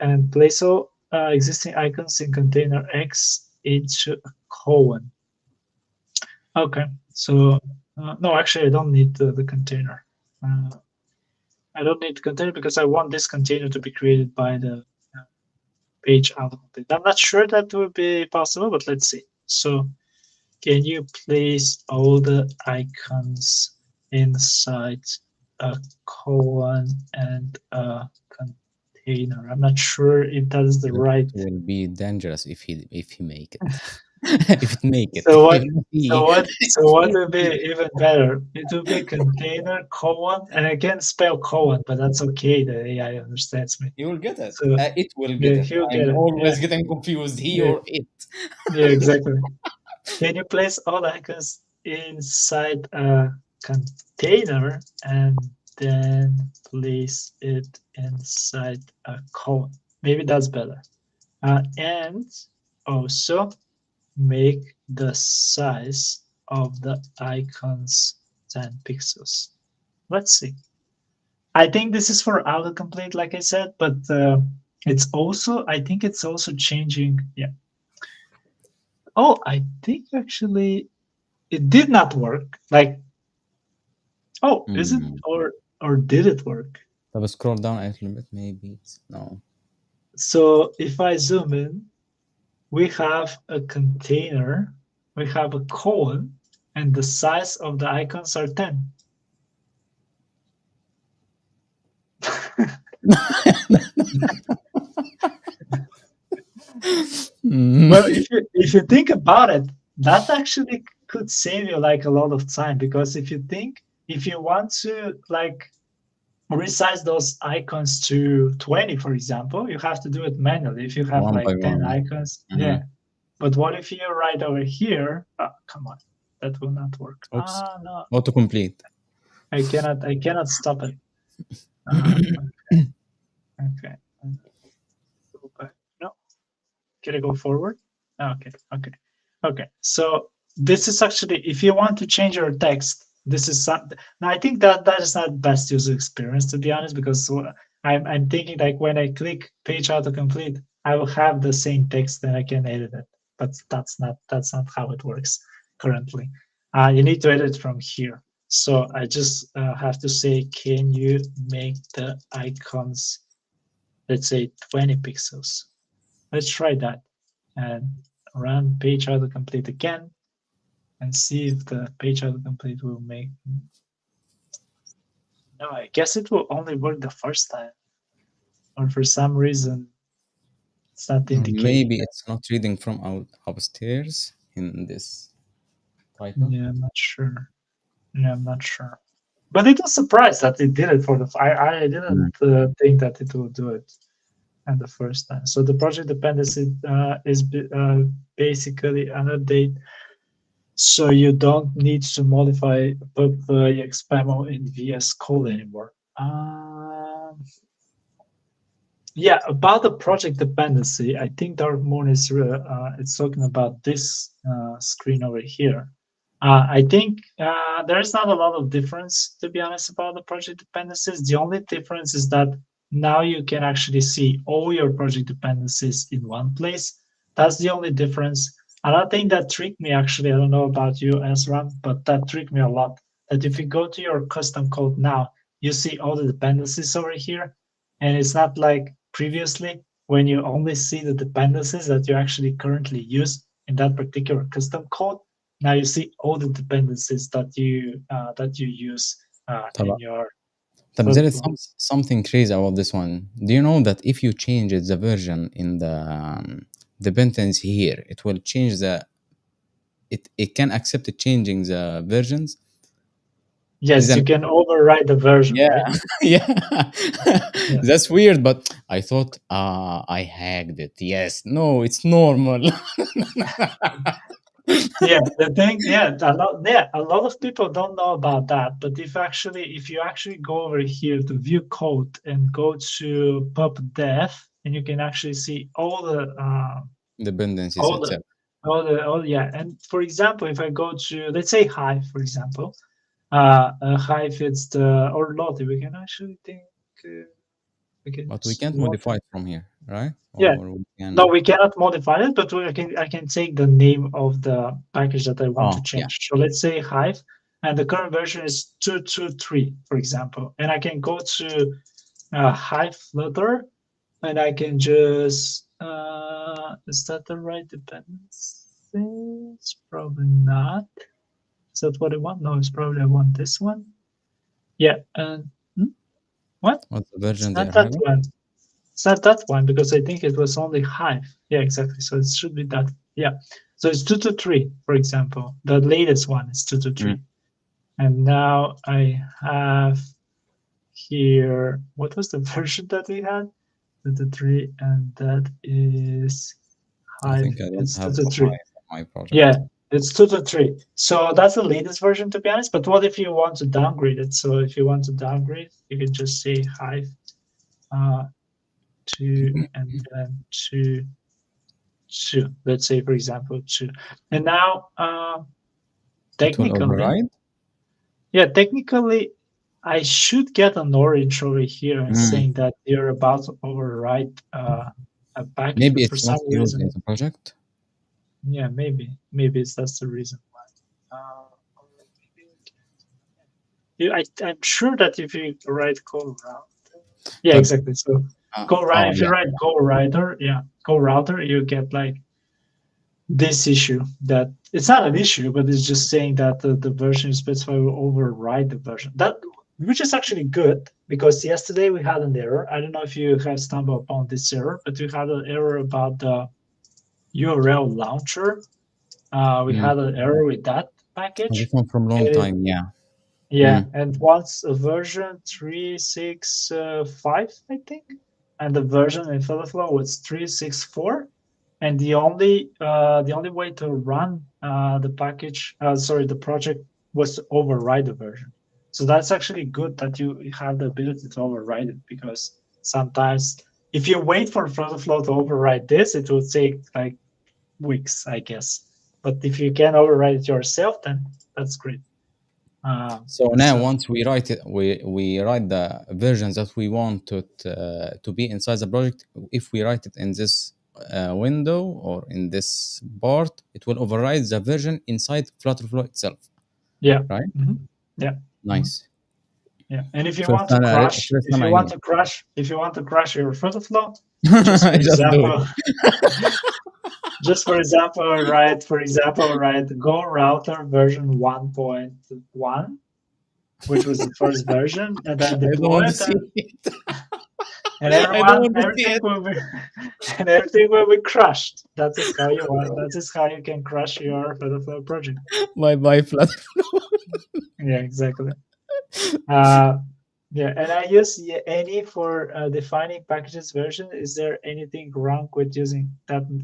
And place all existing icons in container X into a colon. Okay, so no, actually, I don't need the container. Uh, I don't need the container because I want this container to be created by the page autocomplete. I'm not sure that will be possible, but let's see. So, can you place all the icons inside a colon and a container? I'm not sure if that is the That right. will be dangerous if he make it. if it make it. So what? If not, So what would be even better? It would be container colon, and I can't spell colon, but that's okay. The AI understands me. you will get it. So It will get yeah, it. he'll I'm get it. Yeah, always getting confused. He yeah, or it. yeah, exactly. Can you place all icons inside a container and then place it inside a column? Maybe that's better. And also make the size of the icons 10 pixels. Let's see. I think this is for autocomplete, like I said, but it's also, I think it's also changing. Yeah. Oh, I think actually it did not work. Like, oh, is it Hmm. or did it work? So scroll down a little bit. Maybe it's no. So if I zoom in, we have a container, we have a colon, and the size of the icons are 10. Mm. Well, if you think about it, that actually could save you like a lot of time, because if you want to like resize those icons to 20, for example, you have to do it manually if you have One like by 10 one. icons. Hmm. Yeah. But what if you write over here? Oh, come on, that will not work. Oops. No, Autocomplete. I cannot stop it. Uh, okay. Go back. No, can I go forward? Okay, okay, okay. So this is actually, if you want to change your text, this is something. Now I think that that is not best user experience, to be honest, because I'm thinking like when I click page autocomplete, I will have the same text and I can edit it. But that's not how it works currently. You need to edit from here. So I just have to say, can you make the icons, let's say 20 pixels? Let's try that and run page autocomplete again and see if the page autocomplete will make. No, I guess it will only work the first time, or for some reason it's not indicating Maybe that. it's not reading from out upstairs in this title. Yeah, I'm not sure. Yeah, I'm not sure. But it was surprised that it did it for the. I Mm. didn't think that it would do it at the first time. So the project dependency is basically an update, so you don't need to modify the XPammel in VS Code anymore. Yeah, about the project dependency, I think Dark Moon is it's talking about this screen over here. I think there is not a lot of difference, to be honest, about the project dependencies. The only difference is that now you can actually see all your project dependencies in one place. That's the only difference. And I think that tricked me actually. I don't know about you, Ezra, but that tricked me a lot. That if you go to your custom code now, you see all the dependencies over here, and it's not like previously when you only see the dependencies that you actually currently use in that particular custom code. Now you see all the dependencies that you use in your طب there is workflows. something crazy about this one. Do you know that if you change the version in the dependency here, it will change it can accept it changing the versions? This is Yes, an you can override the version, yeah, right? yeah. Yeah. That's weird, but I thought I hacked it. Yes, no, it's normal. Yeah, the thing, a lot of people don't know about that. But if you actually go over here to view code and go to pub dev, and you can actually see Dependencies all the itself. yeah. And for example, if I go to, let's say, Hive, for example, Hive, it's the or Lottie. We can actually think we can But we use can't modify Lottie. it from here, right? Yeah, Or we no, can. we cannot modify it, but I can take the name of the package that I want Oh, to yeah. change. So let's say Hive, and the current version is 223, for example. And I can go to Hive Flutter, and I can just is that the right dependency? It's probably not. Is that what I want? No, it's probably I want this one. Yeah, and what? What's the It's version they not are that having? one. It's not that one because I think it was only Hive. Yeah, exactly. So it should be that. Yeah. So it's 2.2.3, for example. The latest one is Mm. 2.2.3. And now I have here, what was the version that we had? 2.2.3, and that is I Hive. think I don't It's have 2.2.3. my Yeah, project. it's 2.2.3. So that's the latest version, to be honest. But what if you want to downgrade it? So if you want to downgrade, you can just say Hive uh, 2 and then 2. Let's say, for example, 2. And now, It will technically, override. yeah, technically, I should get an orange over here and Mm. saying that you're about to overwrite a package, Maybe but for it's not some used in reason, the project. yeah, maybe that's the reason why. Or maybe I'm sure that if you write go router, yeah, But exactly. So if you yeah. write go router, yeah, go router, you get like this issue that it's not an issue, but it's just saying that the version you specify will override the version. That which is actually good because yesterday we had an error. I don't know if you have stumbled upon this error, but we had an error about the URL launcher. We Mm. had an error with that This package. one from long And time. Yeah. yeah, Mm. and once a version 3.6.5, I think, and the version in Flutter was 3.6.4, and the only way to run the project was to override the version. So that's actually good that you have the ability to override it because sometimes if you wait for Flutter to override this, it will take like weeks, I guess. But if you can override it yourself, then that's great. So now, So once we write it, we write the versions that we want to be inside the project. If we write it in this window or in this part, it will override the version inside Flutterflow itself. yeah, Right? mhm, yeah, mhm, Nice. yeah. And if you want to crash, First time I hear. if you want to crash your photo flow, just for Just do it. example, for example, write Go router version 1.1, which was the first version, and then I don't deploy want to it, see and, it. and I don't everyone, want to see everything it. will be, and everything will be crushed. That is how you want. That is how you can crush your photo flow project. Bye bye, Flutter. Yeah, exactly. Uh, yeah, and I use any for defining packages version. Is there anything wrong with using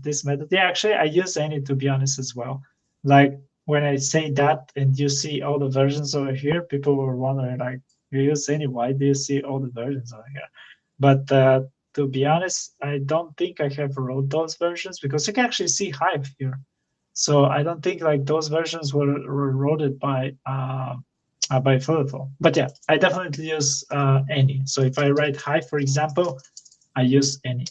this method? Yeah, actually, I use any to be honest as well. Like when I say that and you see all the versions over here, people were wondering like, you use any? Why do you see all the versions over here? But to be honest, I don't think I have wrote those versions because you can actually see Hive here. So I don't think like those versions were wrote by Photophone. But yeah, I definitely use any. So if I write hi, for example, I use any.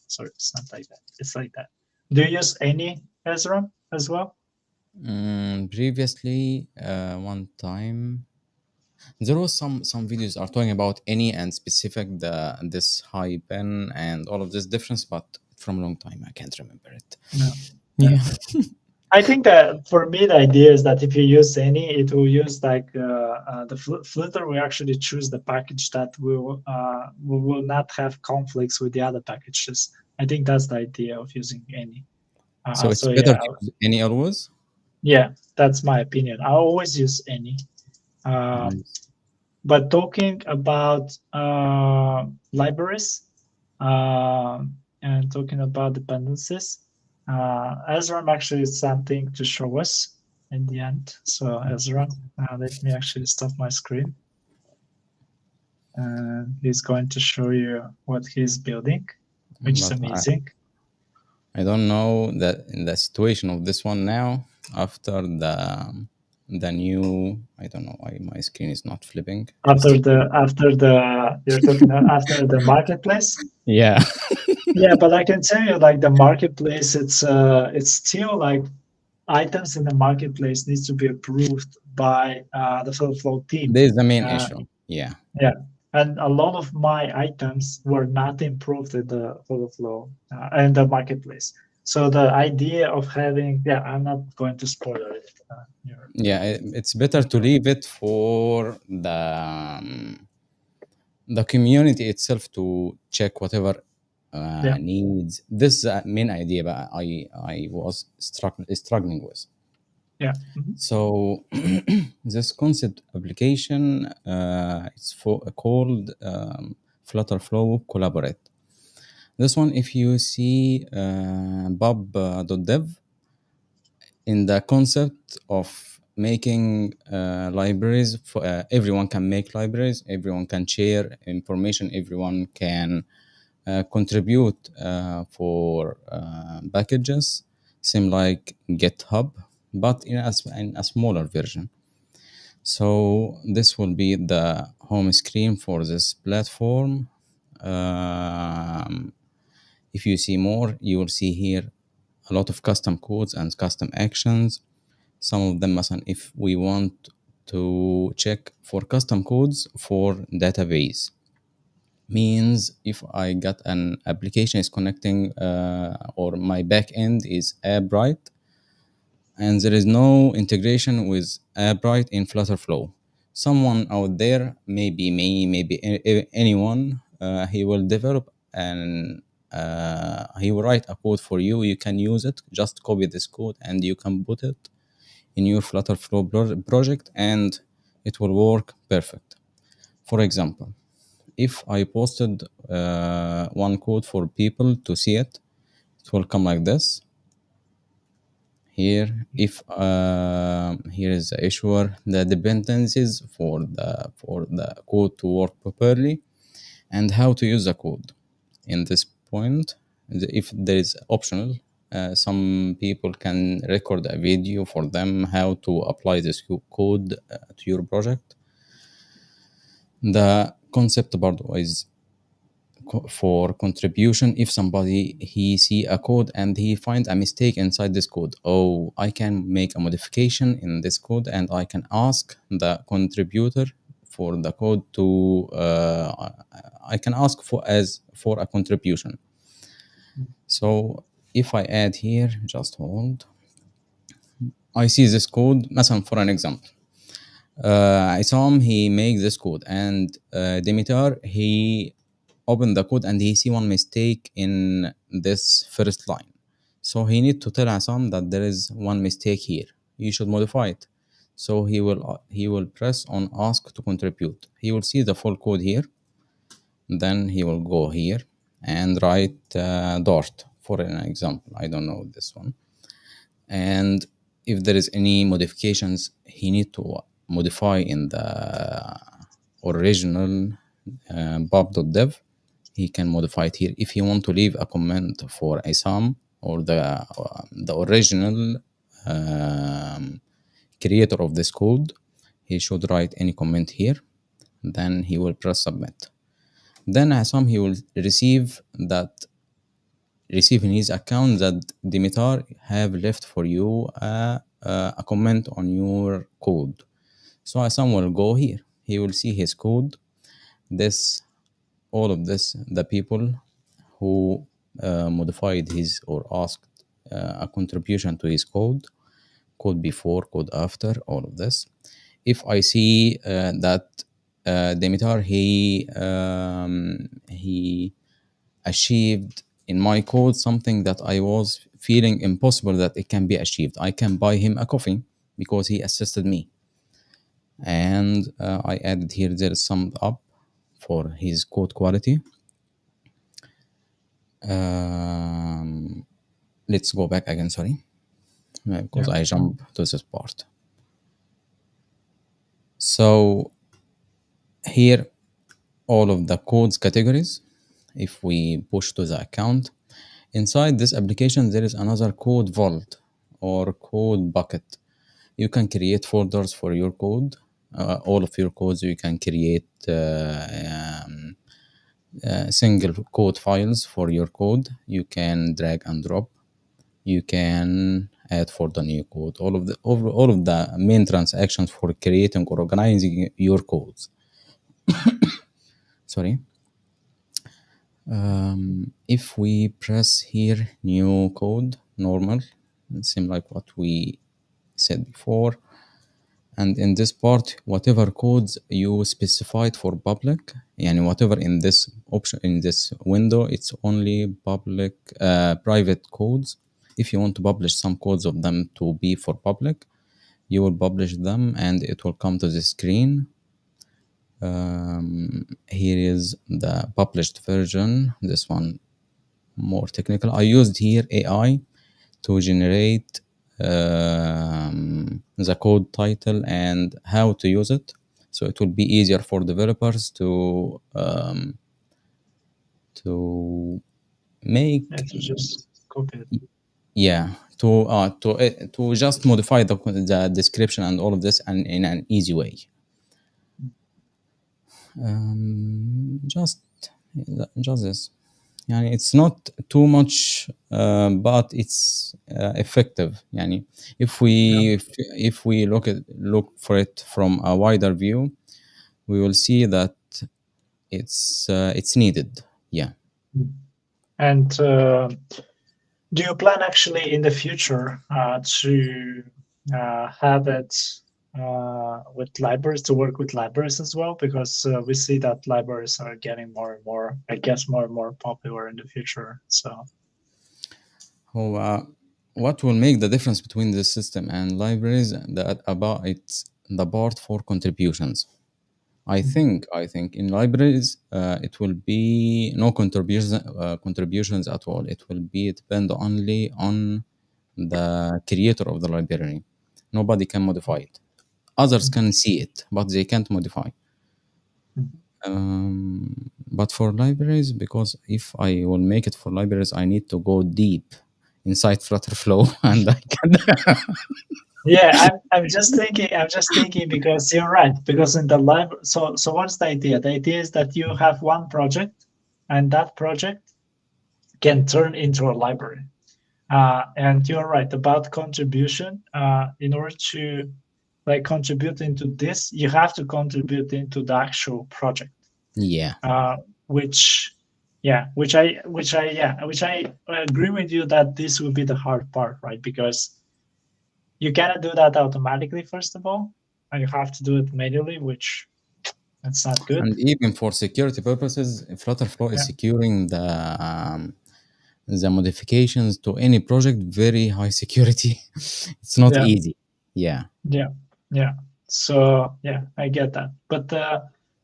Sorry, it's not like that. It's like that. Do you use any Ezra as well? Previously, one time there was some videos are talking about any and specific the this high pen and all of this difference, but from a long time I can't remember it. No. Yeah. Yeah. I think that for me, the idea is that if you use any, it will use like the Flutter will actually choose the package that will not have conflicts with the other packages. I think that's the idea of using any. So it's So better yeah, to use any always. yeah, that's my opinion. I always use any. Um, Nice. but talking about libraries and talking about dependencies, Ezra actually is something to show us in the end. So Ezra, let me actually stop my screen. And he's going to show you what he's building, which is But amazing. I don't know that in the situation of this one now after the new, I don't know why my screen is not flipping. Just After the you're talking after the marketplace. yeah. Yeah, but I can tell you, like the marketplace, it's still like items in the marketplace needs to be approved by the Flow team. This is the main Uh, issue. Yeah. yeah, and a lot of my items were not improved in the Flow and the marketplace. So the idea of having, yeah, I'm not going to spoil it. Yeah, it's better to leave it for the community itself to check whatever Yeah. needs. This is the main idea, but I was struggling with. Yeah. Mhm. So this concept application, it's called Flutter Flow Collaborate. This one, if you see bob.dev, in the concept of making libraries, for, everyone can make libraries, everyone can share information, everyone can contribute for packages, same like GitHub, but in a smaller version. So this will be the home screen for this platform. Um, if you see more, you will see here a lot of custom codes and custom actions. Some of them, مثلا, if we want to check for custom codes for database, means if I got an application is connecting or my backend is AppWrite and there is no integration with AppWrite in Flutterflow. Someone out there, maybe me, maybe anyone, he will develop and he will write a code for you. You can use it. Just copy this code and you can put it in your Flutterflow project, and it will work perfect. For example, if I posted one code for people to see it, it will come like this here. If here is the issuer, the dependencies for the code to work properly, and how to use the code. In this point, if there is optional, some people can record a video for them how to apply this code to your project. The concept part is for contribution. If somebody he see a code and he find a mistake inside this code, oh, I can make a modification in this code and I can ask the contributor for the code to I can ask for a contribution. So if I add here, just hold, I see this code مثلا, for an example, Isam he make this code and Dimitar he open the code and he see one mistake in this first line. So he need to tell Isam that there is one mistake here. You should modify it. So he will press on ask to contribute. He will see the full code here. Then he will go here and write Dart for an example. I don't know this one. And if there is any modifications he need to modify in the original bob.dev, he can modify it here. If you want to leave a comment for Isam or the original creator of this code, he should write any comment here. Then he will press submit. Then Isam he will receive in his account that Dimitar have left for you a comment on your code. So Isam will go here. He will see his code. This, all of this, the people who modified his or asked a contribution to his code before, code after, all of this. If I see that Dimitar he achieved in my code something that I was feeling impossible that it can be achieved, I can buy him a coffee because he assisted me. And I added here there is summed up for his code quality. Let's go back again, sorry, because Yeah. I jump to this part. So here all of the codes categories, if we push to the account, inside this application there is another code vault or code bucket. You can create folders for your code. All of your codes you can create single code files for your code. You can drag and drop. You can add for the new code. All of the main transactions for creating or organizing your codes. Sorry. If we press here new code normal, it seems like what we said before, And in this part, whatever codes you specified for public, يعني whatever in this option, in this window, it's only public, private codes. If you want to publish some codes of them to be for public, you will publish them and it will come to the screen. Here is the published version. This one more technical. I used here AI to generate the code title and how to use it, so it will be easier for developers to make, And to just copy it. yeah, to just modify the description and all of this and in an easy way. Just this. يعني it's not too much, but it's effective. يعني if Yeah. we if we look for it from a wider view, we will see that it's needed. Yeah. Mm. And do you plan actually in the future to have it with libraries, to work with libraries as well? Because we see that libraries are getting more and more, I guess, more and more popular in the future. So, What will make the difference between the system and libraries, that about it's the part for contributions. I think in libraries it will be no contributions at all. It will be depend only on the creator of the library. Nobody can modify it. Others can see it, but they can't modify. But for libraries, because if I will make it for libraries, I need to go deep inside Flutter Flow, and I can. yeah, I'm just thinking because you're right. Because in the library, so what's the idea? The idea is that you have one project, and that project can turn into a library. And you're right about contribution. In order to like contribute into this, you have to contribute into the actual project. Yeah. Which, yeah, which I agree with you that this will be the hard part, right? Because you cannot do that automatically, first of all, and you have to do it manually, which that's not good. And even for security purposes, Flutterflow is Yeah, securing the modifications to any project very high security. It's not yeah, easy. Yeah. yeah, yeah. So yeah, I get that. But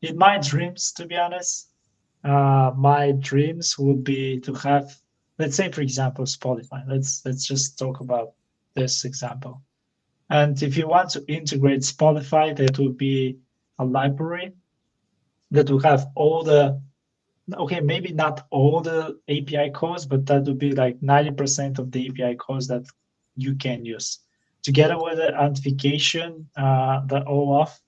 in my dreams, to be honest, my dreams would be to have, let's say, for example, Spotify. Let's just talk about this example. And if you want to integrate Spotify, that would be a library that will have all the, okay, maybe not all the API calls, but that would be like 90% of the API calls that you can use. Together with the authentication, the OAuth,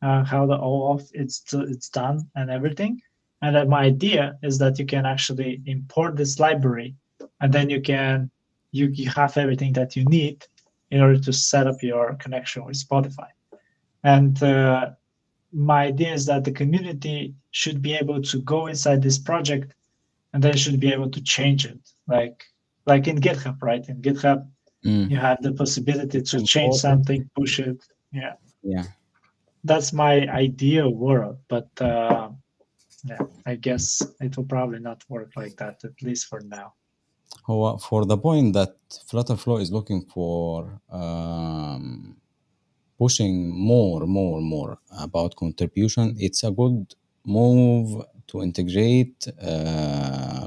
how the OAuth it's done and everything. And then my idea is that you can actually import this library, and then you have everything that you need in order to set up your connection with Spotify. And my idea is that the community should be able to go inside this project, and they should be able to change it, like in GitHub, right? In GitHub, Mm. you have the possibility to change Import it. something, push it. Yeah, Yeah. that's my ideal world. But yeah, I guess it will probably not work like that, at least for now. For the point that Flutterflow is looking for, pushing more about contribution, it's a good move to integrate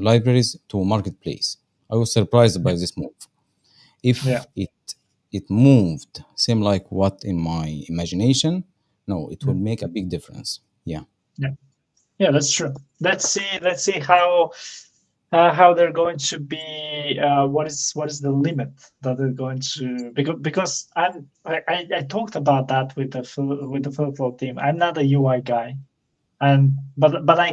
libraries to marketplace. I was surprised by Yeah, this move. yeah, If it moved same like what in my imagination, no, it will mm, make a big difference. Yeah. yeah, yeah. That's true. Let's see how they're going to be. What is the limit that they're going to, because I talked about that with the football team. I'm not a UI guy, and but I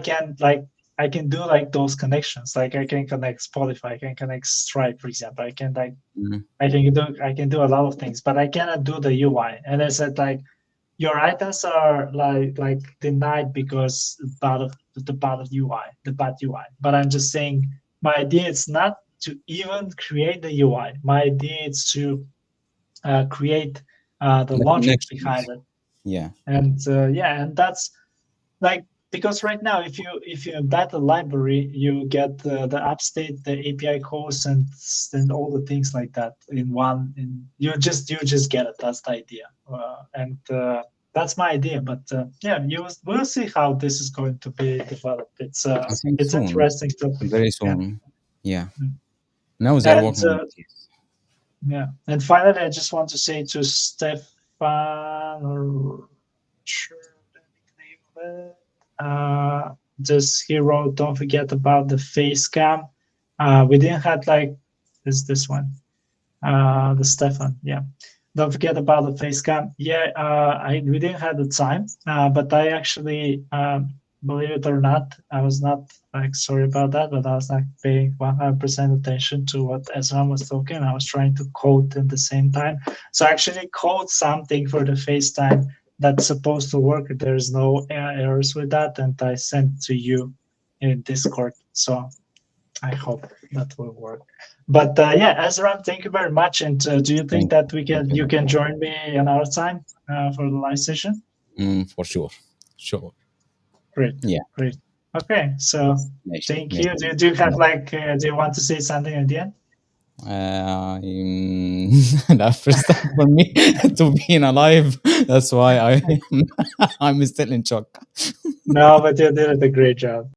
can do like those connections. Like I can connect Spotify, I can connect Stripe, for example. Mhm. I can do a lot of things, but I cannot do the UI. And I said like your items are like denied because bad UI, the bad UI. But I'm just saying my idea is not to even create the UI. My idea is to create the The logic behind connections. it. Yeah. And that's like, because right now if you embed the library, you get the app state, the API calls, and all the things like that in one. In you just get it. That's the idea, and that's my idea. But yeah, we'll see how this is going to be developed. I think It's soon, interesting topic. very Yeah. soon. Yeah. Mm. Now they are And working on it. Yes. yeah, and finally, I just want to say to Stefan, or sure the nickname of it. This hero, don't forget about the face cam. We didn't have like this one. The Stefan, yeah. Don't forget about the face cam. Yeah, we didn't have the time, but I actually, believe it or not, I was not like sorry about that, but I was not paying 100% attention to what Ezra was talking. I was trying to code at the same time. So I actually code something for the FaceTime that's supposed to work. There's no errors with that, and I sent to you in Discord. So I hope that will work. But yeah, Ezra, thank you very much. And do you think Thank that thank you. you can join me another time for the live session? For sure. Sure. Great, Yeah. great. Okay, so ماشي thank you. ماشي. Do you have No. like do you want to say something at the end? The first time for me to being alive. That's why I'm still in shock. No, but you did a great job.